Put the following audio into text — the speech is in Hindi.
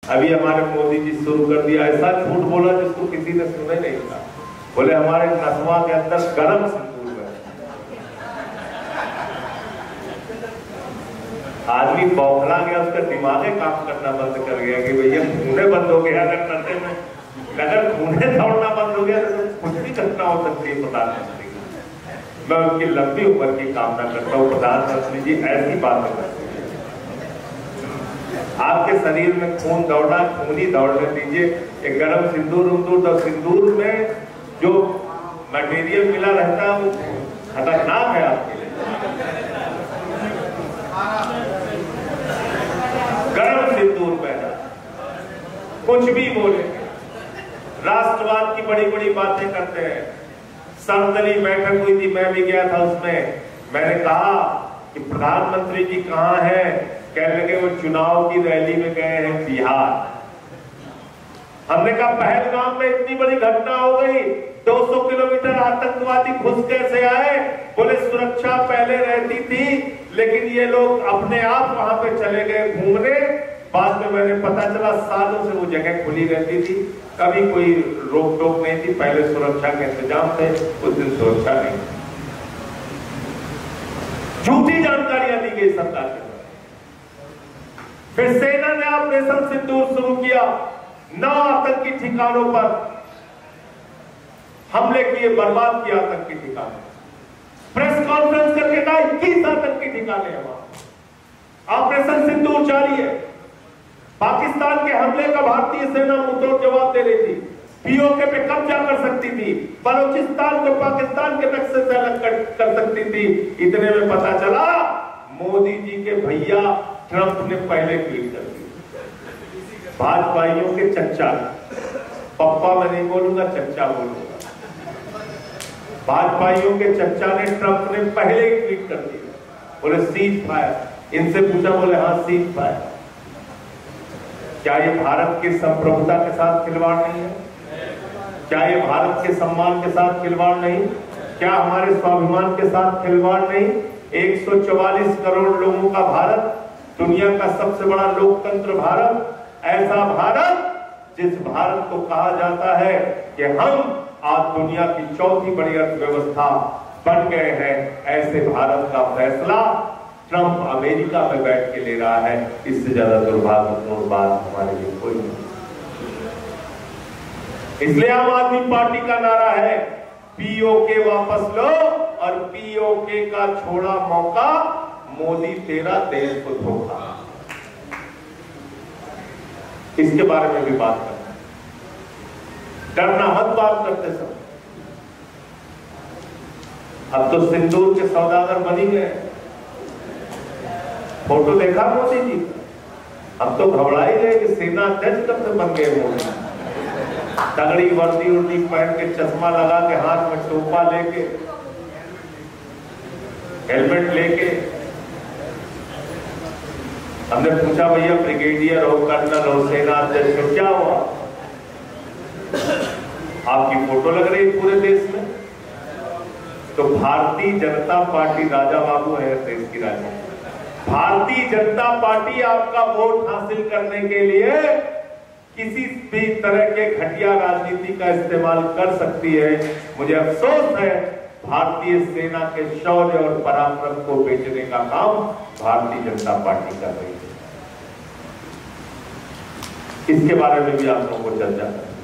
अभी हमारे मोदी जी शुरू कर दिया, ऐसा झूठ बोला जिसको किसी ने सुने नहीं था। बोले हमारे नसवा के अंदर गरम सिंदूर है। आदमी बौखला गया, उसका दिमाग काम करना बंद कर गया कि भैया खूने बंद हो गया। अगर करते में अगर खूने दौड़ना बंद हो गया तो कुछ भी घटना हो सकती है प्रधानमंत्री की। मैं उनकी लंबी उम्र की कामना करता हूँ। प्रधानमंत्री जी ऐसी बातें करते हैं, आपके शरीर में खून दौड़ना, खून ही दौड़ने दीजिए। एक गरम सिंदूर तो सिंदूर में जो मटेरियल मिला रहता है वो खतरनाक है आपके लिए। गरम सिंदूर पहना, कुछ भी बोले, राष्ट्रवाद की बड़ी बड़ी बातें करते हैं। सर्वदलीय बैठक हुई थी, मैं भी गया था उसमें। मैंने कहा कि प्रधानमंत्री जी कहाँ हैं? कहने लगे वो चुनाव की रैली में गए हैं बिहार। हमने कहा पहलगाम में इतनी बड़ी घटना हो गई, 200 किलोमीटर आतंकवादी घुस कैसे आए? बोले सुरक्षा पहले रहती थी लेकिन ये लोग अपने आप वहां पे चले गए घूमने। बाद में मैंने पता चला सालों से वो जगह खुली रहती थी, कभी कोई रोक टोक नहीं थी। पहले सुरक्षा के इंतजाम थे, उस दिन सुरक्षा नहीं। झूठी जानकारियां दी गई सरकार के। फिर सेना ने ऑपरेशन सिंदूर शुरू किया। 9 आतंकी ठिकानों पर हमले किए, बर्बाद किया आतंकी ठिकाने। प्रेस कॉन्फ्रेंस करके कहा 21 आतंकी ठिकाने हैं वहां। ऑपरेशन सिंदूर जारी है। पाकिस्तान के हमले का भारतीय सेना मुंहतोड़ जवाब दे रही थी। पीओके पे कब्जा कर सकती थी, बलूचिस्तान को पाकिस्तान के नक्शे से अलग कर सकती थी। इतने में पता चला मोदी जी के भैया ट्रंप ने पहले ट्वीट कर दी। भाजपाइयों के चच्चा, पप्पा मैं नहीं बोलूंगा, चच्चा बोलूंगा। भाजपाइयों के चच्चा ने, ट्रंप ने पहले ही ट्वीट कर दिया। बोले सीज फायर। इनसे पूछा, बोले हाँ सीज फायर। क्या ये भारत की संप्रभुता के साथ खिलवाड़ नहीं है? क्या ये भारत के सम्मान के साथ खिलवाड़ नहीं? क्या हमारे स्वाभिमान के साथ खिलवाड़ नहीं? 144 करोड़ लोगों का भारत, दुनिया का सबसे बड़ा लोकतंत्र भारत, ऐसा भारत जिस भारत को कहा जाता है कि हम आज दुनिया की चौथी बड़ी अर्थव्यवस्था बन गए हैं, ऐसे भारत का फैसला ट्रंप अमेरिका में बैठ के ले रहा है। इससे ज्यादा दुर्भाग्यपूर्ण बात हमारे लिए कोई नहीं। इसलिए आम आदमी पार्टी का नारा है पीओके वापस लो और पीओके का छोड़ा मौका, मोदी तेरा देश को धोखा। इसके बारे में भी बात करना, डरना मत बात करते सब। अब तो सिंदूर के सौदागर बनी गए। फोटो देखा मोदी जी? अब तो घबराई गए कि सेना अध्यक्ष कब से बन गए मोदी। तगड़ी वर्दी उर्दी पहन के, चश्मा लगा के, हाथ में टोपा लेके, हेलमेट लेके। हमने पूछा भैया ब्रिगेडियर हो, कर्नल हो, सेना अध्यक्ष हो, क्या हुआ? आपकी फोटो लग रही है पूरे देश में। तो भारतीय जनता पार्टी राजा बाबू है देश की राजनीति। भारतीय जनता पार्टी आपका वोट हासिल करने के लिए किसी भी तरह के घटिया राजनीति का इस्तेमाल कर सकती है। मुझे अफसोस है भारतीय सेना के शौर्य और पराक्रम को बेचने का काम भारतीय जनता पार्टी कर रही है। इसके बारे में भी आप लोगों को चर्चा करना।